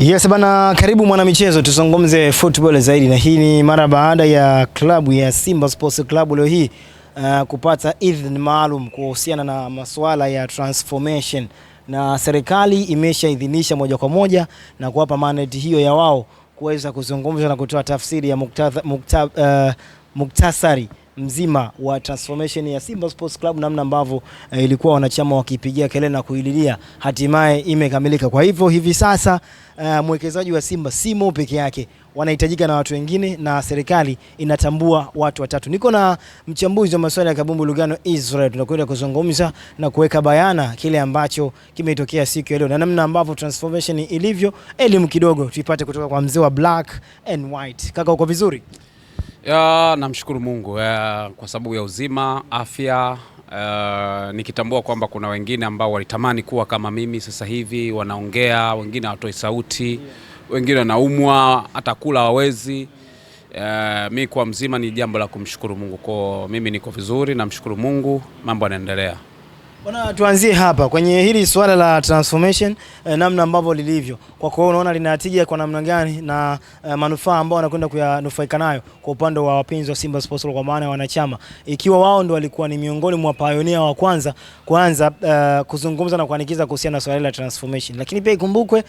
Yes bana, karibu mwana michezo, tuzungumze football zaidi, na hii ni mara baada ya klabu ya Simba Sports Club leo hii kupata idhini maalum kuhusiana na masuala ya transformation, na serikali imeshaidhinisha moja kwa moja na kuwapa mandate hiyo ya wao kuweza kuzungumza na kutoa tafsiri ya muktasari mzima wa transformation ya Simba Sports Club, namna ambavyo ilikuwa wanachama wakipigia kelele na kuililia, hatimaye imekamilika. Kwa hivyo hivi sasa mwekezaji wa Simba simo peke yake, wanahitajika na watu wengine, na serikali inatambua watu watatu. Niko na mchambuzi wa masuala ya kabumbu Lugano Israel, tunakwenda kuzungumza na kuweka bayana kile ambacho kimetokea siku ya leo na namna ambavyo transformation ilivyo. Elimu kidogo tuipate kutoka kwa mzee wa black and white. Kaka, uko vizuri? Namshukuru Mungu kwa sababu ya uzima, afya, nikitambua kwamba kuna wengine ambao walitamani kuwa kama mimi, sasa hivi wanaongea, wengine hawatoi sauti, wengine wanaumwa, hata kula hawawezi. Mimi kwa mzima ni jambo la kumshukuru Mungu. Kwa mimi niko vizuri, namshukuru Mungu, mambo yanaendelea. Bwana, tuanzie hapa kwenye hili swala la transformation, namna ambavyo lilivyo. Kwa kwao unaona linatija kwa namna gani na manufaa ambao wanakwenda kuyanufaika nayo kwa upande wa wapenzi wa Simba Sports kwa maana ya wanachama, ikiwa wao ndio walikuwa ni miongoni mwa pioneer wa kwanza kuzungumza na kuanikiza kuhusiana na swala la transformation. Lakini pia ikumbukwe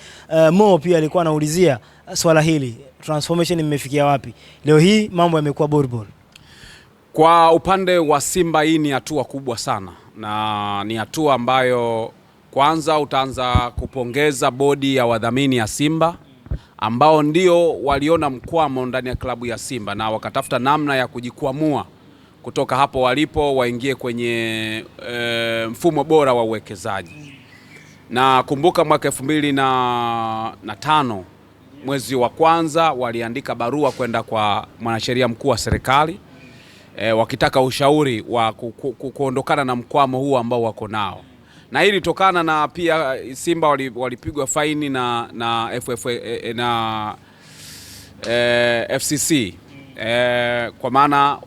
Mo pia alikuwa anaulizia swala hili, transformation imefikia wapi? Leo hii mambo yamekuwa borbor. Kwa upande wa Simba hii ni hatua kubwa sana, na ni hatua ambayo kwanza utaanza kupongeza bodi ya wadhamini ya Simba ambao ndio waliona mkwamo ndani ya klabu ya Simba na wakatafuta namna ya kujikwamua kutoka hapo walipo, waingie kwenye mfumo bora wa uwekezaji. Na kumbuka mwaka 2005 mwezi wa kwanza waliandika barua kwenda kwa mwanasheria mkuu wa serikali wakitaka ushauri wa kuondokana na mkwamo huu ambao wako nao. Na hili tokana na pia Simba walipigwa faini na FCC kwa maana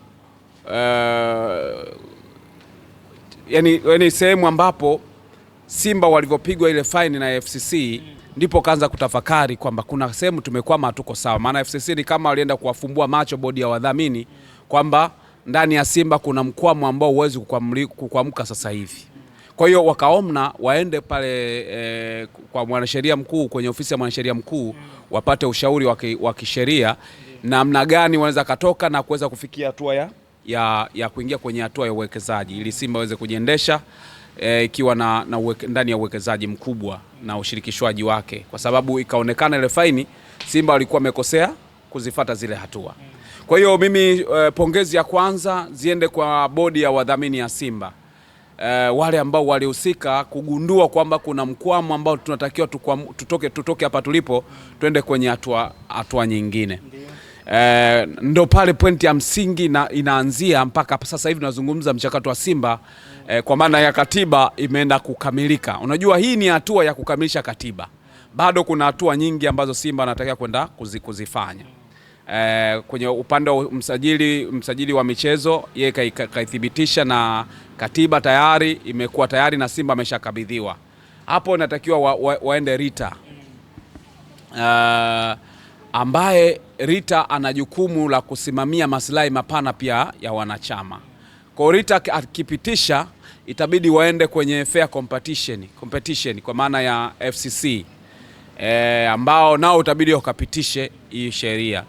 yani sehemu ambapo Simba walivyopigwa ile faini na FCC ndipo kaanza kutafakari kwamba kuna sehemu tumekwama, hatuko sawa. Maana FCC ni kama walienda kuwafumbua macho bodi ya wadhamini kwamba ndani ya Simba kuna mkwamo ambao huwezi kukwamka sasa hivi. Kwa hiyo wakaomna waende pale kwa mwanasheria mkuu, kwenye ofisi ya mwanasheria mkuu, wapate ushauri wa kisheria namna gani wanaweza katoka na kuweza kufikia hatua ya kuingia kwenye hatua ya uwekezaji ili Simba waweze kujiendesha ikiwa ndani ya uwekezaji mkubwa na ushirikishwaji wake, kwa sababu ikaonekana ile faini Simba walikuwa wamekosea kuzifuata zile hatua. Kwa hiyo mimi pongezi ya kwanza ziende kwa bodi ya wadhamini ya Simba, wale ambao walihusika kugundua kwamba kuna mkwamo ambao tunatakiwa tutoke hapa tulipo twende kwenye hatua nyingine. Ndo pale pointi ya msingi inaanzia mpaka sasa hivi tunazungumza mchakato wa Simba kwa maana ya katiba imeenda kukamilika. Unajua hii ni hatua ya kukamilisha katiba, bado kuna hatua nyingi ambazo Simba anatakiwa kwenda kuzifanya. Kwenye upande wa msajili wa michezo, yeye kaithibitisha na katiba tayari imekuwa tayari na Simba ameshakabidhiwa. Hapo inatakiwa waende Rita, ambaye Rita ana jukumu la kusimamia maslahi mapana pia ya wanachama. Kwa Rita akipitisha itabidi waende kwenye fair competition kwa maana ya FCC, ambao nao itabidi wakapitishe hii sheria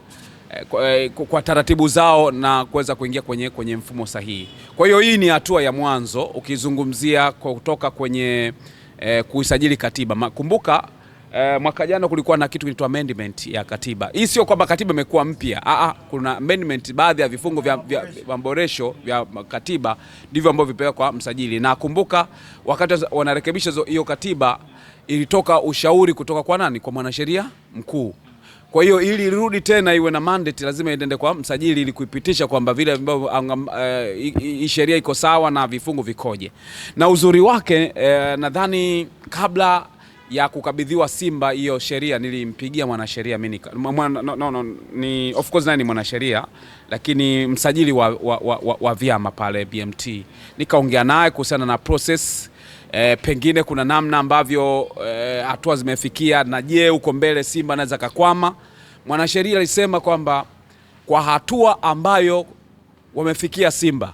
kwa taratibu zao na kuweza kuingia kwenye mfumo sahihi. Kwa hiyo hii ni hatua ya mwanzo ukizungumzia kutoka kwenye kuisajili katiba. Kumbuka mwaka jana kulikuwa na kitu kinaitwa amendment ya katiba. Hii sio kwamba katiba imekuwa mpya. Kuna amendment, baadhi ya vifungo vya maboresho vya katiba ndivyo ambavyo vipelekwa kwa msajili. Na kumbuka wakati wanarekebisha hiyo katiba ilitoka ushauri kutoka kwa nani? Kwa mwanasheria mkuu. Kwa hiyo ili irudi tena iwe na mandate lazima iende kwa msajili ili kuipitisha kwamba vile ambavyo hii sheria iko sawa na vifungu vikoje. Na uzuri wake nadhani kabla ya kukabidhiwa Simba hiyo sheria nilimpigia mwanasheria mimi ni of course nani mwanasheria lakini msajili wa vyama pale BMT, nikaongea naye kuhusiana na process pengine kuna namna ambavyo hatua zimefikia, na je, huko mbele Simba anaweza kakwama. Mwanasheria alisema kwamba kwa hatua ambayo wamefikia Simba,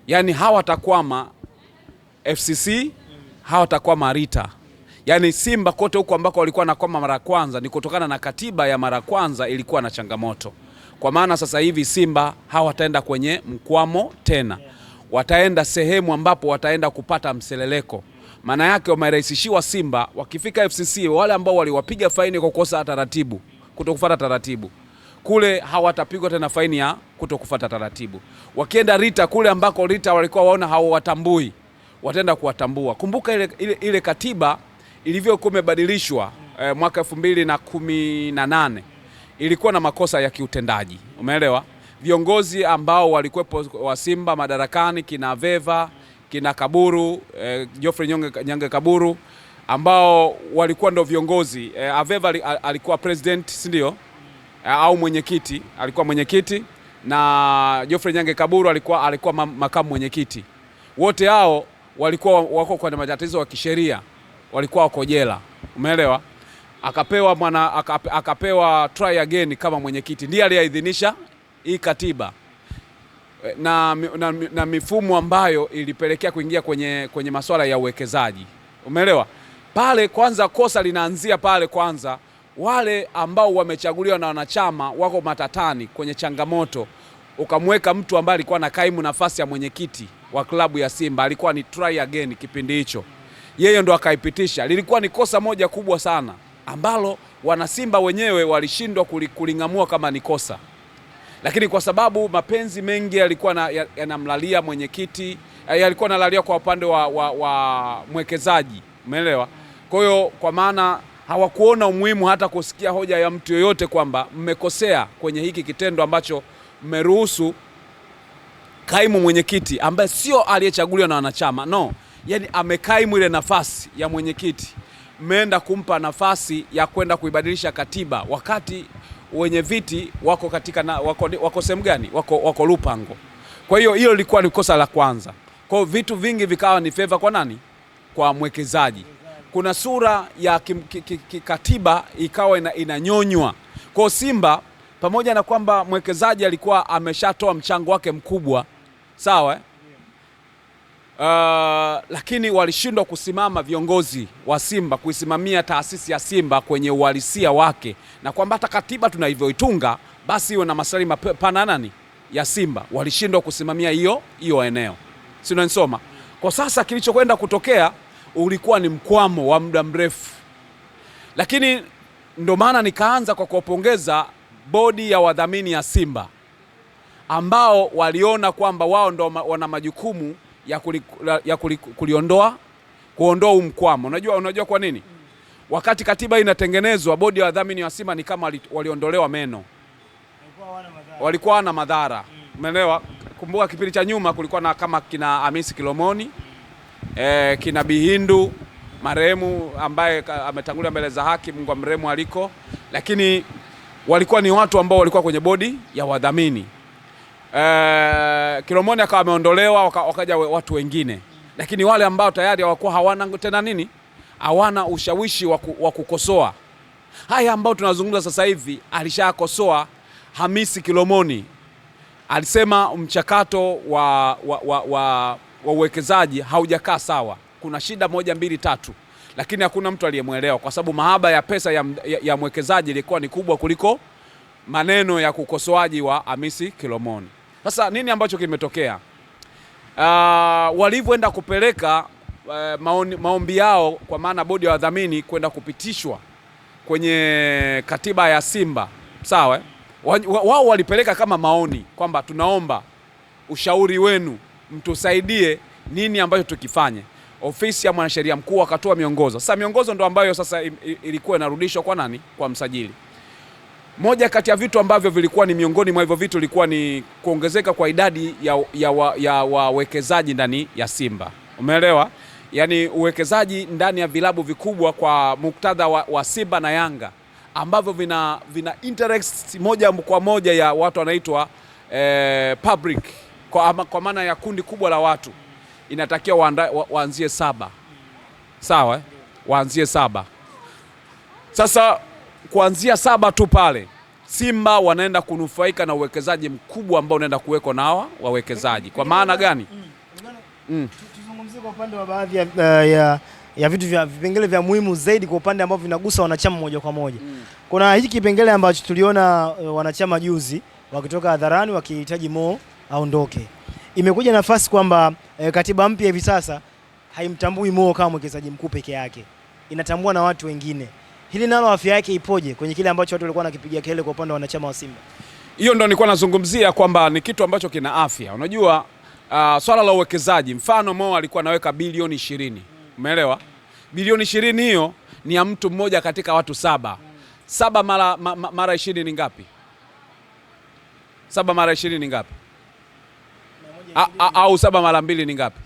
yani hawatakwama FCC, hawatakwama Rita. Yani Simba kote huko ambako walikuwa nakwama mara kwanza ni kutokana na katiba ya mara kwanza ilikuwa na changamoto. Kwa maana sasa hivi Simba hawataenda kwenye mkwamo tena, wataenda sehemu ambapo wataenda kupata mseleleko. Maana yake wamerahisishiwa Simba, wakifika FCC wale ambao waliwapiga faini kwa kukosa taratibu, kutokufuata taratibu, kule hawatapigwa tena faini ya kutokufuata taratibu. Wakienda Rita, kule ambako Rita walikuwa waona hawatambui, wataenda kuwatambua. Kumbuka ile katiba ilivyokuwa imebadilishwa mwaka 2018 ilikuwa na makosa ya kiutendaji. Umeelewa? Viongozi ambao walikuwepo wa Simba madarakani, kina Veva, kina Kaburu, Geoffrey Nyange Kaburu, ambao walikuwa ndo viongozi. Aveva alikuwa president, si ndio? Au mwenyekiti, alikuwa mwenyekiti, na Geoffrey Nyange Kaburu alikuwa makamu mwenyekiti. Wote hao walikuwa wako kwa matatizo ya kisheria, walikuwa wako jela. Umeelewa? Akapewa try again kama mwenyekiti, ndiye aliyeidhinisha hii katiba na mifumo ambayo ilipelekea kuingia kwenye masuala ya uwekezaji. Umeelewa? Pale kwanza kosa linaanzia pale kwanza, wale ambao wamechaguliwa na wanachama wako matatani kwenye changamoto, ukamweka mtu ambaye alikuwa na kaimu nafasi ya mwenyekiti wa klabu ya Simba, alikuwa ni try again kipindi hicho, yeye ndo akaipitisha. Lilikuwa ni kosa moja kubwa sana ambalo wana Simba wenyewe walishindwa kulingamua kama ni kosa, lakini kwa sababu mapenzi mengi yalikuwa yanamlalia mwenyekiti, yalikuwa nalalia kwa upande wa mwekezaji. Umeelewa? Kwa hiyo kwa maana hawakuona umuhimu hata kusikia hoja ya mtu yoyote kwamba mmekosea kwenye hiki kitendo ambacho mmeruhusu kaimu mwenyekiti ambaye sio aliyechaguliwa na wanachama, no, yani amekaimu ile nafasi ya mwenyekiti, mmeenda kumpa nafasi ya kwenda kuibadilisha katiba wakati wenye viti wako katika wako sehemu gani? Wako Lupango. Kwa hiyo hilo lilikuwa ni kosa la kwanza. Kwa hiyo vitu vingi vikawa ni favor kwa nani? Kwa mwekezaji. Kuna sura ya kikatiba ikawa inanyonywa. Kwa Simba, pamoja na kwamba mwekezaji alikuwa ameshatoa mchango wake mkubwa, sawa, lakini walishindwa kusimama viongozi wa Simba kuisimamia taasisi ya Simba kwenye uhalisia wake, na kwamba hata katiba tunavyoitunga basi iwe na maslahi mapana nani ya Simba. Walishindwa kusimamia hiyo eneo. Si unanisoma? Kwa sasa kilichokwenda kutokea ulikuwa ni mkwamo wa muda mrefu, lakini ndo maana nikaanza kwa kuwapongeza bodi ya wadhamini ya Simba ambao waliona kwamba wao ndo wana majukumu ya kuondoa mkwamo. Unajua kwa nini? Wakati katiba inatengenezwa, bodi ya wadhamini wa Simba ni kama waliondolewa meno, walikuwa wana madhara. Umeelewa? Kumbuka kipindi cha nyuma kulikuwa na kama kina Hamisi Kilomoni, kina Bihindu marehemu ambaye ametangulia mbele za haki, Mungu amrehemu aliko, lakini walikuwa ni watu ambao walikuwa kwenye bodi ya wadhamini. Kilomoni akawa ameondolewa, wakaja watu wengine, lakini wale ambao tayari hawakuwa hawana tena nini, hawana ushawishi wa kukosoa haya ambao tunazungumza sasa hivi. Alishakosoa Hamisi Kilomoni, alisema mchakato wa uwekezaji haujakaa sawa, kuna shida 1 2 3, lakini hakuna mtu aliyemuelewa kwa sababu mahaba ya pesa ya mwekezaji ilikuwa ni kubwa kuliko maneno ya kukosoaji wa Hamisi Kilomoni. Sasa nini ambacho kimetokea? Walivyoenda kupeleka maombi yao, kwa maana bodi ya wadhamini kwenda kupitishwa kwenye katiba ya Simba, sawa, wao walipeleka kama maoni kwamba tunaomba ushauri wenu, mtusaidie nini ambacho tukifanye. Ofisi ya mwanasheria mkuu akatoa miongozo. Sasa miongozo ndo ambayo sasa ilikuwa inarudishwa kwa nani? Kwa msajili. Moja kati ya vitu ambavyo vilikuwa ni miongoni mwa hivyo vitu ilikuwa ni kuongezeka kwa idadi ya wawekezaji ndani ya Simba. Umeelewa? Yaani uwekezaji ndani ya vilabu vikubwa kwa muktadha wa Simba na Yanga ambavyo vina interest moja kwa moja ya watu wanaitwa public, kwa maana ya kundi kubwa la watu. inatakiwa waanzie 7. Sawa waanzie 7. Sasa kuanzia 7 tu pale Simba wanaenda kunufaika na uwekezaji mkubwa ambao unaenda kuweko na hawa wawekezaji. Kwa maana gani? Tuzungumzie kwa upande wa baadhi ya vitu vya vipengele vya muhimu zaidi kwa upande ambao vinagusa wanachama moja kwa moja. Kuna hiki kipengele ambacho tuliona wanachama juzi wakitoka hadharani wakihitaji Mo aondoke. Imekuja nafasi kwamba katiba mpya hivi sasa haimtambui Mo kama mwekezaji mkuu peke yake. Inatambua na watu wengine. Hili nalo afya yake ipoje kwenye kile ambacho watu walikuwa wanakipigia kelele kwa upande wa wanachama wa Simba? Hiyo ndo nilikuwa nazungumzia kwamba ni kitu ambacho kina afya. Unajua swala la uwekezaji, mfano Mo alikuwa anaweka bilioni 20. Umeelewa? Bilioni 20 hiyo ni ya mtu mmoja katika watu 7. 7 mara 20 ni ngapi? 7 mara 20 ni ngapi? Au 7 mara 2 ni ngapi?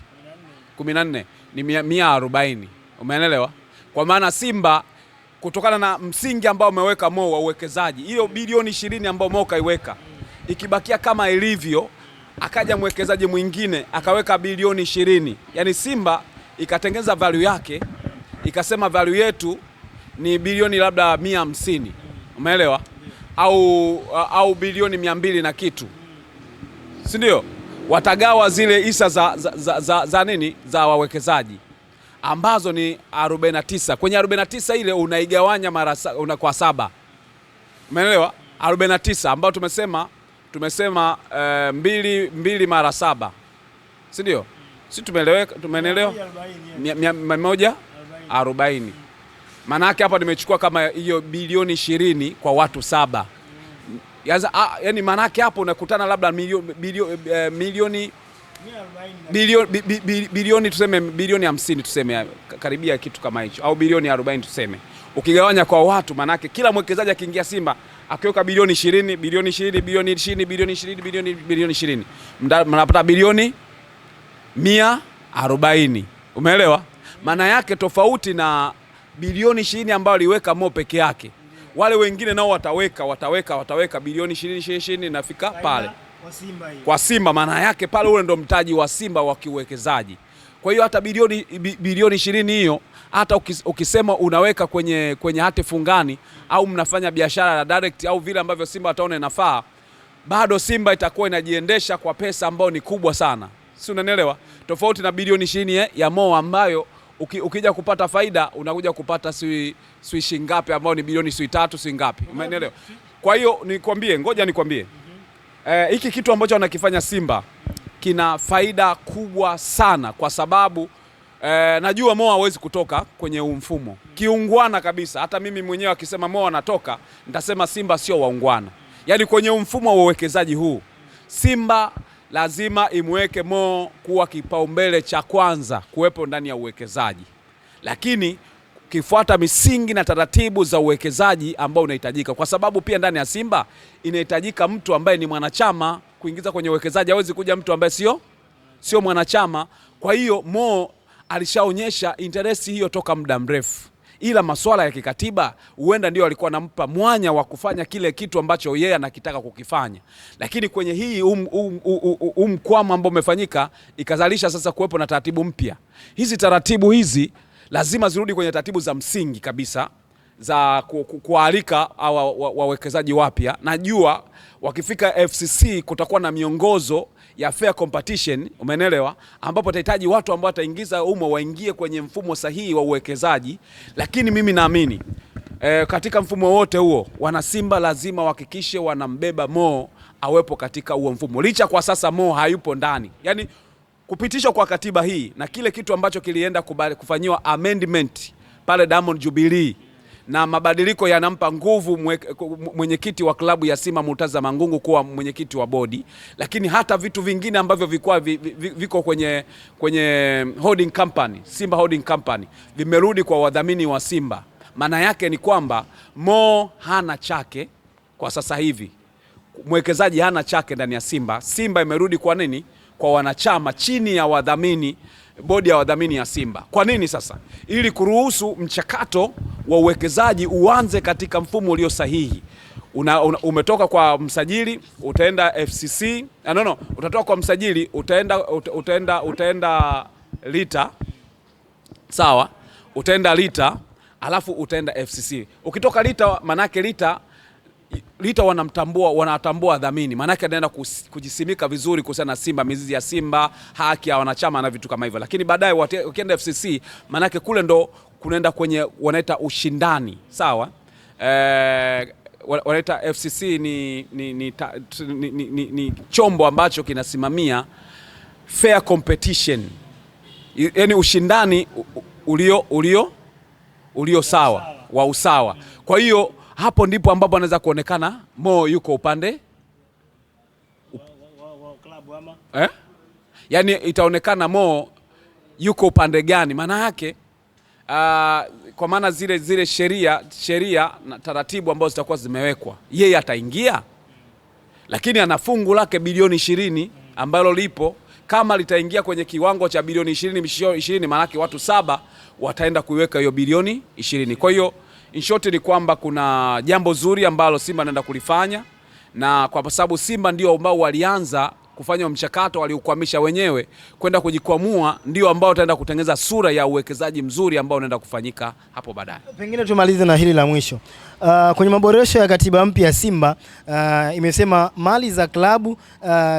14. Ni 140. Umeelewa? Kwa maana Simba kutokana na msingi ambao umeweka Mo wa uwekezaji, hiyo bilioni 20 ambao Mo kaiweka ikibakia kama ilivyo, akaja mwekezaji mwingine akaweka bilioni 20, yani Simba ikatengeza value yake, ikasema value yetu ni bilioni labda 150, umeelewa? Au bilioni 200 na kitu, si ndio? Watagawa zile hisa za nini za wawekezaji ambazo ni 49. Kwenye 49 ile unaigawanya kwa 7. Umeelewa? 49 ambao tumesema 2 mara 7. Si ndio? Si tumeeleweka? Tumeelewa? 140. Maana yake hapa nimechukua kama hiyo bilioni 20 kwa watu 7. Yaani maana yake hapo unakutana labda bilioni tuseme bilioni 50 tuseme karibia kitu kama hicho, au bilioni 40 tuseme. Ukigawanya kwa watu, maana yake kila mwekezaji akiingia Simba akiweka bilioni 20, bilioni 20, bilioni 20, bilioni 20, bilioni 20, mnapata bilioni 140. Umeelewa? Maana yake tofauti na bilioni 20 ambayo aliweka Mo peke yake, wale wengine nao wataweka bilioni 20 nafika pale kwa Simba. Maana yake pale ule ndo mtaji wa Simba wa kiuwekezaji. Kwa hiyo hata bilioni 20 hiyo, hata ukisema unaweka kwenye hati fungani au mnafanya biashara ya direct au vile ambavyo Simba wataona inafaa, bado Simba itakuwa inajiendesha kwa pesa ambayo ni kubwa sana. Si unanielewa? Tofauti na bilioni 20 ya Mo ambayo ukija kupata faida unakuja kupata sui shingapi ambao ni bilioni 3 sui ngapi. Umeelewa? Kwa hiyo ngoja nikwambie. Hiki kitu ambacho wanakifanya Simba kina faida kubwa sana, kwa sababu najua Mo hawezi kutoka kwenye mfumo kiungwana kabisa. Hata mimi mwenyewe akisema Mo anatoka, nitasema Simba sio waungwana. Yaani kwenye mfumo wa uwekezaji huu Simba lazima imweke Mo kuwa kipaumbele cha kwanza kuwepo ndani ya uwekezaji, lakini kifuata misingi na taratibu za uwekezaji ambao unahitajika, kwa sababu pia ndani ya Simba inahitajika mtu ambaye ni mwanachama kuingiza kwenye uwekezaji. Hawezi kuja mtu ambaye sio mwanachama. Kwa hiyo Mo alishaonyesha interest hiyo toka muda mrefu, ila masuala ya kikatiba huenda ndio alikuwa anampa mwanya wa kufanya kile kitu ambacho yeye anakitaka kukifanya. Lakini kwenye hii mkwamo ambao umefanyika ikazalisha sasa kuwepo na taratibu mpya. Hizi taratibu hizi lazima zirudi kwenye taratibu za msingi kabisa za kualika wawekezaji wapya. Najua wakifika FCC kutakuwa na miongozo ya fair competition, umeelewa, ambapo tahitaji watu ambao wataingiza waingie kwenye mfumo sahihi wa uwekezaji. Lakini mimi naamini katika mfumo wote huo wana Simba lazima wahakikishe wanambeba Mo awepo katika huo mfumo, licha kwa sasa Mo hayupo ndani. Yani kupitishwa kwa katiba hii na kile kitu ambacho kilienda kufanyiwa amendment pale Diamond Jubilee, na mabadiliko yanampa nguvu mwenyekiti wa klabu ya Simba Murtaza Mangungu kuwa mwenyekiti wa bodi, lakini hata vitu vingine ambavyo viko kwenye holding company, Simba Holding Company, vimerudi kwa wadhamini wa Simba. Maana yake ni kwamba Mo hana chake kwa sasa hivi, mwekezaji hana chake ndani ya Simba. Simba imerudi kwa nini? Kwa wanachama chini ya wadhamini, bodi ya wadhamini ya Simba. Kwa nini sasa? Ili kuruhusu mchakato wa uwekezaji uanze katika mfumo ulio sahihi. umetoka kwa msajili utaenda FCC, utatoka kwa msajili utaenda Lita, sawa, utaenda Lita alafu utaenda FCC. Ukitoka Lita, manake Lita wanatambua dhamini, manake anaenda kujisimika vizuri kuhusiana na Simba, mizizi ya Simba, haki ya wanachama na vitu kama hivyo. Lakini baadaye ukienda FCC, manake kule ndo kunaenda kwenye wanaita ushindani, sawa. Wanaita FCC ni chombo ambacho kinasimamia fair competition, yani ushindani ulio sawa, wa usawa. Kwa hiyo hapo ndipo ambapo anaweza kuonekana Mo yuko upande klabu ama yani itaonekana Mo yuko upande gani, maana yake kwa maana zile sheria na taratibu ambazo zitakuwa zimewekwa, yeye ataingia, lakini ana fungu lake bilioni 20 ambalo lipo. Kama litaingia kwenye kiwango cha bilioni 20, maana yake watu 7 wataenda kuiweka hiyo bilioni 20. Kwa hiyo in short ni kwamba kuna jambo zuri ambalo Simba anaenda kulifanya, na kwa sababu Simba ndio ambao walianza kufanya mchakato, waliukwamisha wenyewe kwenda kujikwamua, ndio ambao wataenda kutengeneza sura ya uwekezaji mzuri ambao unaenda kufanyika hapo baadaye. Pengine tumalize na hili la mwisho. Kwenye maboresho ya katiba mpya ya Simba imesema mali za klabu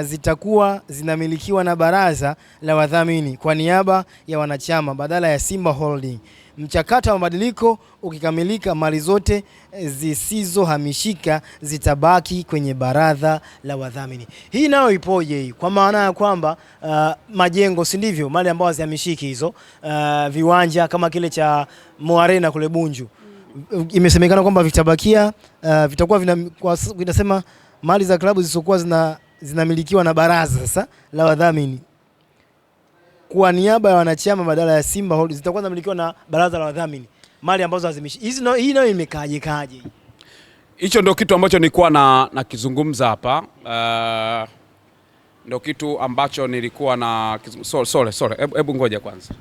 zitakuwa zinamilikiwa na baraza la wadhamini kwa niaba ya wanachama badala ya Simba Holding. Mchakato wa mabadiliko ukikamilika, mali zote zisizohamishika zitabaki kwenye baraza la wadhamini. Hii nayo ipoje hii? Kwa maana ya kwamba majengo, si ndivyo, mali ambazo hazihamishiki hizo, viwanja kama kile cha Mo Arena kule Bunju, imesemekana kwamba vitabakia, vitakuwa vinasema mali za klabu zisizokuwa zinamilikiwa na baraza sasa la wadhamini kwa niaba ya wanachama badala ya Simba Holdings, zitakuwa zinamilikiwa na baraza la wadhamini, mali ambazo hazimishiki. Hii nayo imekaje? Hicho ndio kitu ambacho nilikuwa na kizungumza hapa. Ndio kitu ambacho nilikuwa na sorry, hebu ngoja kwanza.